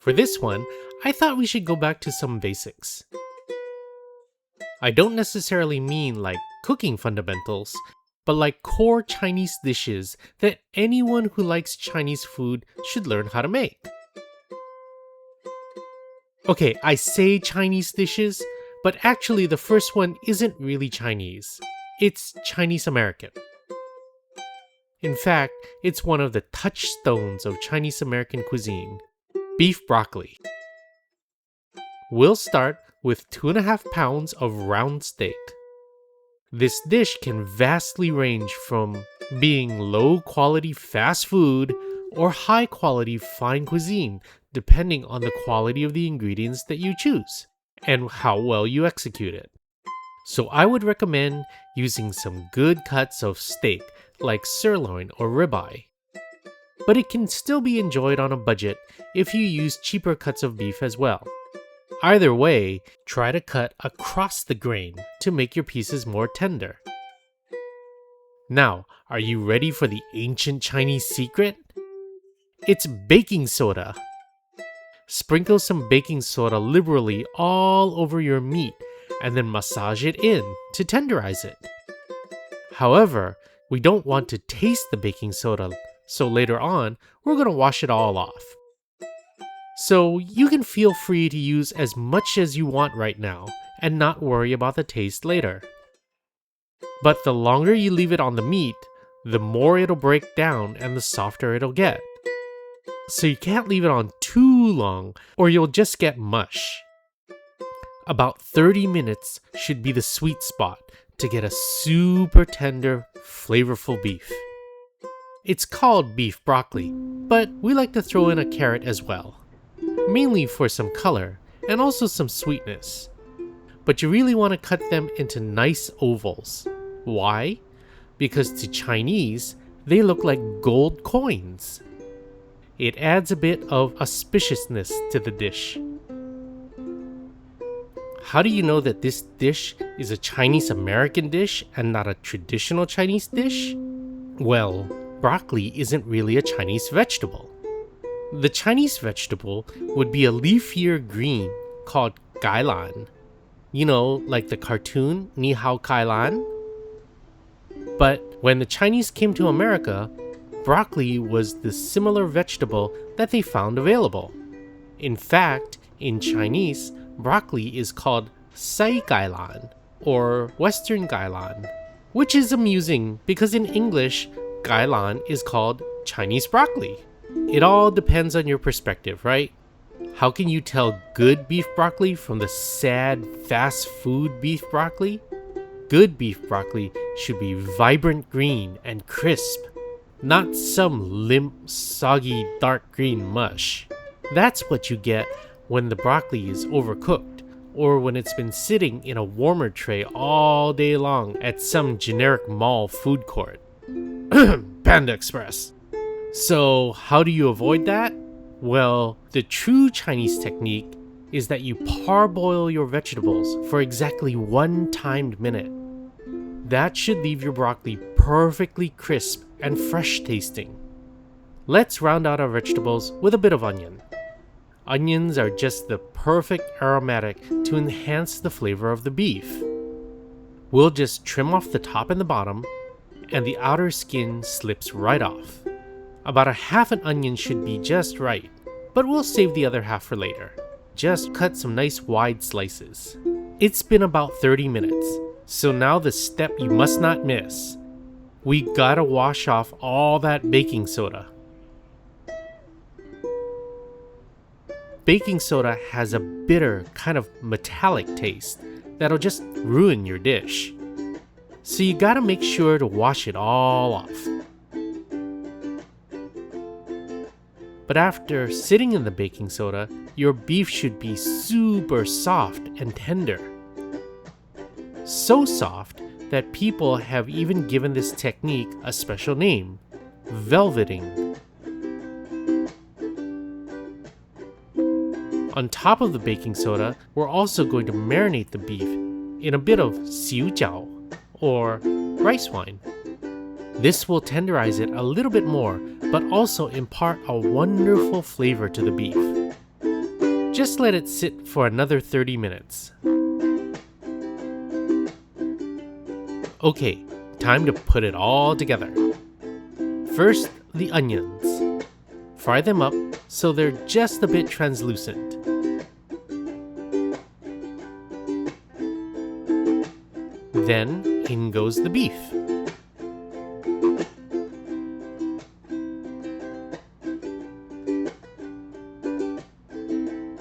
For this one, I thought we should go back to some basics. I don't necessarily mean like cooking fundamentals, but like core Chinese dishes that anyone who likes Chinese food should learn how to make. Okay, I say Chinese dishes, but actually the first one isn't really Chinese. It's Chinese American. In fact, it's one of the touchstones of Chinese American cuisine, beef broccoli. We'll start with 2.5 pounds of round steak. This dish can vastly range from being low-quality fast food or high-quality fine cuisine, depending on the quality of the ingredients that you choose and how well you execute it. So I would recommend using some good cuts of steak like sirloin or ribeye. But it can still be enjoyed on a budget if you use cheaper cuts of beef as well. Either way, try to cut across the grain to make your pieces more tender. Now, are you ready for the ancient Chinese secret? It's baking soda. Sprinkle some baking soda liberally all over your meat and then massage it in to tenderize it. However, we don't want to taste the baking soda, so later on, we're going to wash it all off. So you can feel free to use as much as you want right now and not worry about the taste later. But the longer you leave it on the meat, the more it'll break down and the softer it'll get. So you can't leave it on too long or you'll just get mush. About 30 minutes should be the sweet spot to get a super tender, flavorful beef. It's called beef broccoli, but we like to throw in a carrot as well. Mainly for some color and also some sweetness. But you really want to cut them into nice ovals. Why? Because to Chinese, they look like gold coins. It adds a bit of auspiciousness to the dish. How do you know that this dish is a Chinese American dish and not a traditional Chinese dish? Well, broccoli isn't really a Chinese vegetable. The Chinese vegetable would be a leafier green called gailan. You know, like the cartoon Ni Hao Kailan? But when the Chinese came to America, broccoli was the similar vegetable that they found available. In fact, in Chinese, broccoli is called Sai Gailan or Western Gailan, which is amusing because in English, gailan is called Chinese broccoli. It all depends on your perspective, right? How can you tell good beef broccoli from the sad fast food beef broccoli? Good beef broccoli should be vibrant green and crisp, not some limp, soggy, dark green mush. That's what you get when the broccoli is overcooked or when it's been sitting in a warmer tray all day long at some generic mall food court. Panda Express. So how do you avoid that? Well, the true Chinese technique is that you parboil your vegetables for exactly 1 timed minute. That should leave your broccoli perfectly crisp and fresh tasting. Let's round out our vegetables with a bit of onion. Onions are just the perfect aromatic to enhance the flavor of the beef. We'll just trim off the top and the bottom, and the outer skin slips right off. About a half an onion should be just right, but we'll save the other half for later. Just cut some nice wide slices. It's been about 30 minutes, so now the step you must not miss. We gotta wash off all that baking soda. Baking soda has a bitter, kind of metallic taste that'll just ruin your dish. So you gotta make sure to wash it all off. But after sitting in the baking soda, your beef should be super soft and tender. So soft that people have even given this technique a special name, velveting. On top of the baking soda, we're also going to marinate the beef in a bit of xiujiao, or rice wine. This will tenderize it a little bit more, but also impart a wonderful flavor to the beef. Just let it sit for another 30 minutes. Okay, time to put it all together. First, the onions. Fry them up so they're just a bit translucent. Then, in goes the beef.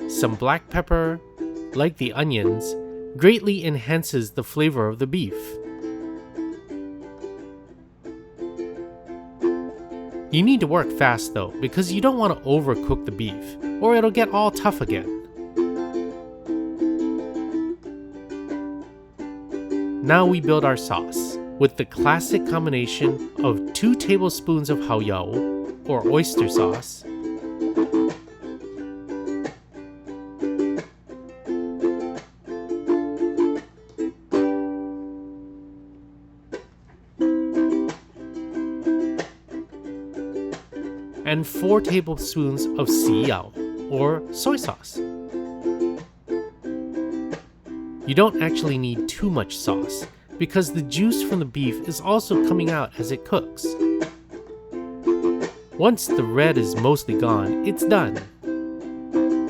Some black pepper, like the onions, greatly enhances the flavor of the beef. You need to work fast though, because you don't want to overcook the beef, or it'll get all tough again. Now we build our sauce, with the classic combination of 2 tablespoons of haoyao, or oyster sauce, and 4 tablespoons of siyao, or soy sauce. You don't actually need too much sauce, because the juice from the beef is also coming out as it cooks. Once the red is mostly gone, it's done.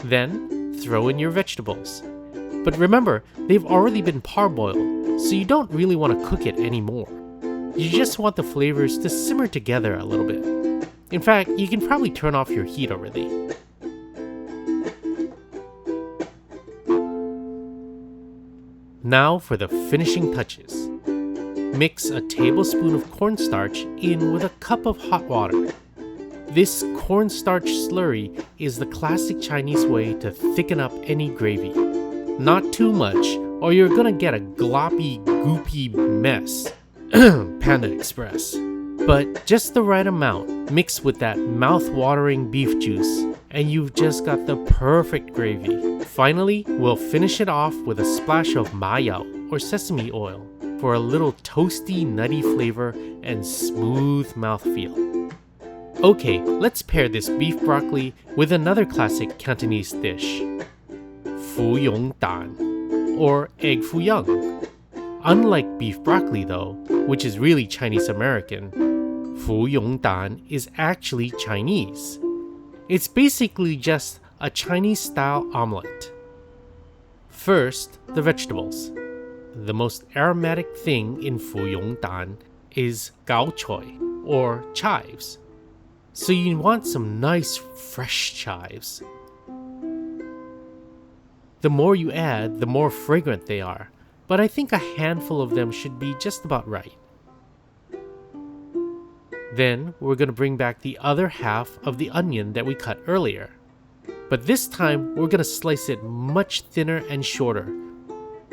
Then, throw in your vegetables. But remember, they've already been parboiled, so you don't really want to cook it anymore. You just want the flavors to simmer together a little bit. In fact, you can probably turn off your heat already. Now for the finishing touches. Mix a tablespoon of cornstarch in with a cup of hot water. This cornstarch slurry is the classic Chinese way to thicken up any gravy. Not too much, or you're gonna get a gloppy, goopy mess. Panda Express. But just the right amount, mixed with that mouth-watering beef juice, and you've just got the perfect gravy. Finally, we'll finish it off with a splash of mayao, or sesame oil, for a little toasty, nutty flavor and smooth mouthfeel. Okay, let's pair this beef broccoli with another classic Cantonese dish, Foo Young Dan, or Egg Foo Young. Unlike beef broccoli though, which is really Chinese American, Foo Young Dan is actually Chinese. It's basically just a Chinese-style omelette. First, the vegetables. The most aromatic thing in Foo Young Dan is gao choy, or chives. So you want some nice fresh chives. The more you add, the more fragrant they are, but I think a handful of them should be just about right. Then we're going to bring back the other half of the onion that we cut earlier. But this time we're going to slice it much thinner and shorter.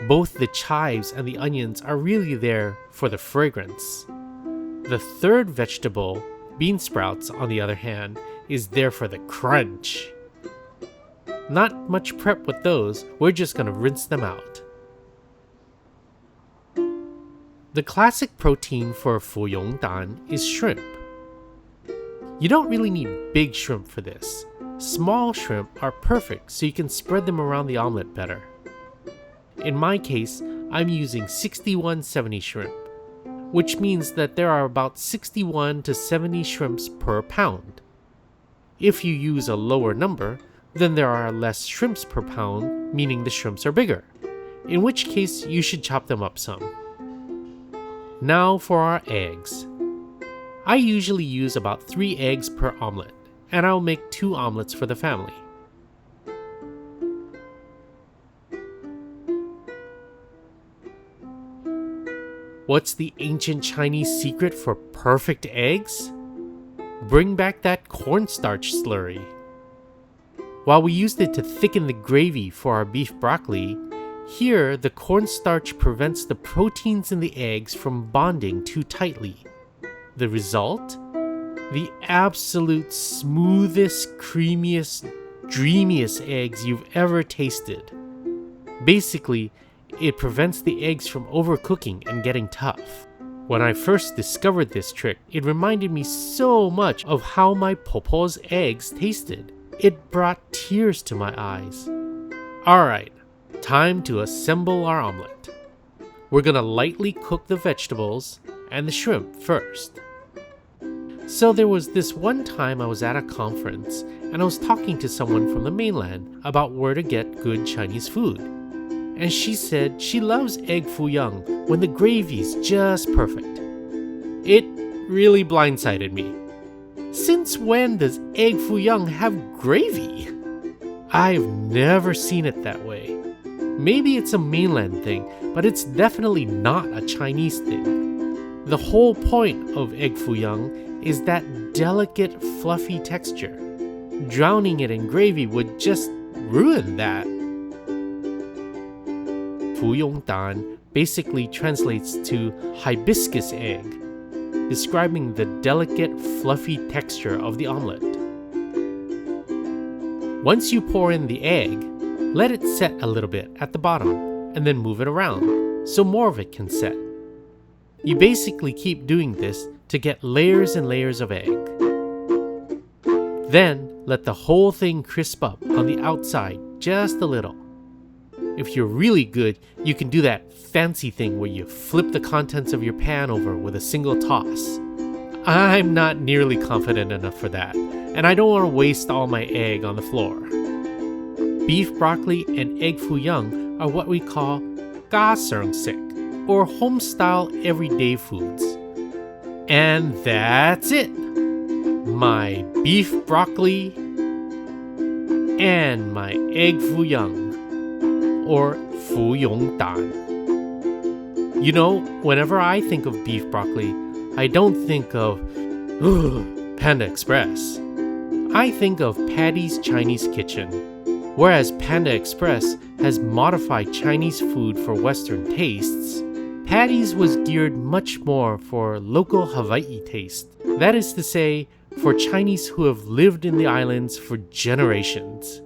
Both the chives and the onions are really there for the fragrance. The third vegetable, bean sprouts, on the other hand, is there for the crunch. Not much prep with those, we're just going to rinse them out. The classic protein for Foo Young Dan is shrimp. You don't really need big shrimp for this. Small shrimp are perfect so you can spread them around the omelet better. In my case, I'm using 6170 shrimp, which means that there are about 61 to 70 shrimps per pound. If you use a lower number, then there are less shrimps per pound, meaning the shrimps are bigger, in which case you should chop them up some. Now for our eggs. I usually use about 3 eggs per omelet, and I'll make 2 omelets for the family. What's the ancient Chinese secret for perfect eggs? Bring back that cornstarch slurry. While we used it to thicken the gravy for our beef broccoli, here the cornstarch prevents the proteins in the eggs from bonding too tightly. The result? The absolute smoothest, creamiest, dreamiest eggs you've ever tasted. Basically, it prevents the eggs from overcooking and getting tough. When I first discovered this trick, it reminded me so much of how my popo's eggs tasted. It brought tears to my eyes. Alright, time to assemble our omelet. We're gonna lightly cook the vegetables and the shrimp first. So there was this one time I was at a conference and I was talking to someone from the mainland about where to get good Chinese food. And she said she loves Egg Foo Young when the gravy's just perfect. It really blindsided me. Since when does Egg Foo Young have gravy? I've never seen it that way. Maybe it's a mainland thing, but it's definitely not a Chinese thing. The whole point of Egg Foo Young is that delicate, fluffy texture. Drowning it in gravy would just ruin that. Fu Yong Dan basically translates to hibiscus egg, describing the delicate, fluffy texture of the omelet. Once you pour in the egg, let it set a little bit at the bottom and then move it around so more of it can set. You basically keep doing this to get layers and layers of egg. Then let the whole thing crisp up on the outside just a little. If you're really good, you can do that fancy thing where you flip the contents of your pan over with a single toss. I'm not nearly confident enough for that, and I don't want to waste all my egg on the floor. Beef broccoli and Egg Foo Young are what we call ga serng sik, or home-style everyday foods. And that's it! My beef broccoli and my Egg Foo Young, or Fu Yong Dan. You know, whenever I think of beef broccoli, I don't think of Panda Express. I think of Patty's Chinese Kitchen. Whereas Panda Express has modified Chinese food for Western tastes, Patty's was geared much more for local Hawaii taste. That is to say, for Chinese who have lived in the islands for generations.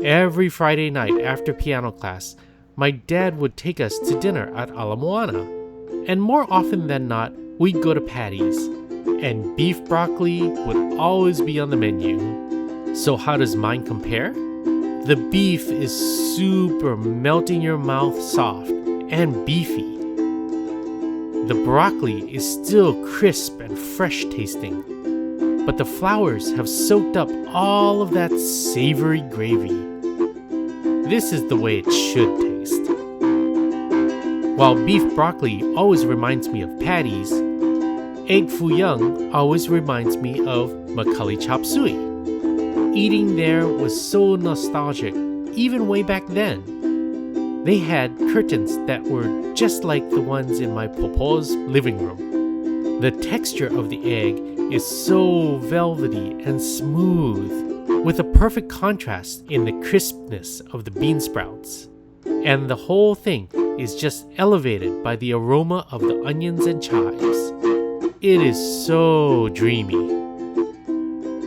Every Friday night after piano class, my dad would take us to dinner at Ala Moana. And more often than not, we'd go to Patty's. And beef broccoli would always be on the menu. So how does mine compare? The beef is super melt in your mouth soft and beefy. The broccoli is still crisp and fresh tasting, but the flours have soaked up all of that savory gravy. This is the way it should taste. While beef broccoli always reminds me of Patty's, Egg Foo Young always reminds me of Macaulay Chop Suey. Eating there was so nostalgic, even way back then. They had curtains that were just like the ones in my popo's living room. The texture of the egg is so velvety and smooth, with a perfect contrast in the crispness of the bean sprouts. And the whole thing is just elevated by the aroma of the onions and chives. It is so dreamy.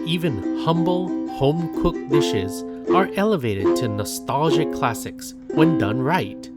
Even humble, home-cooked dishes are elevated to nostalgic classics when done right.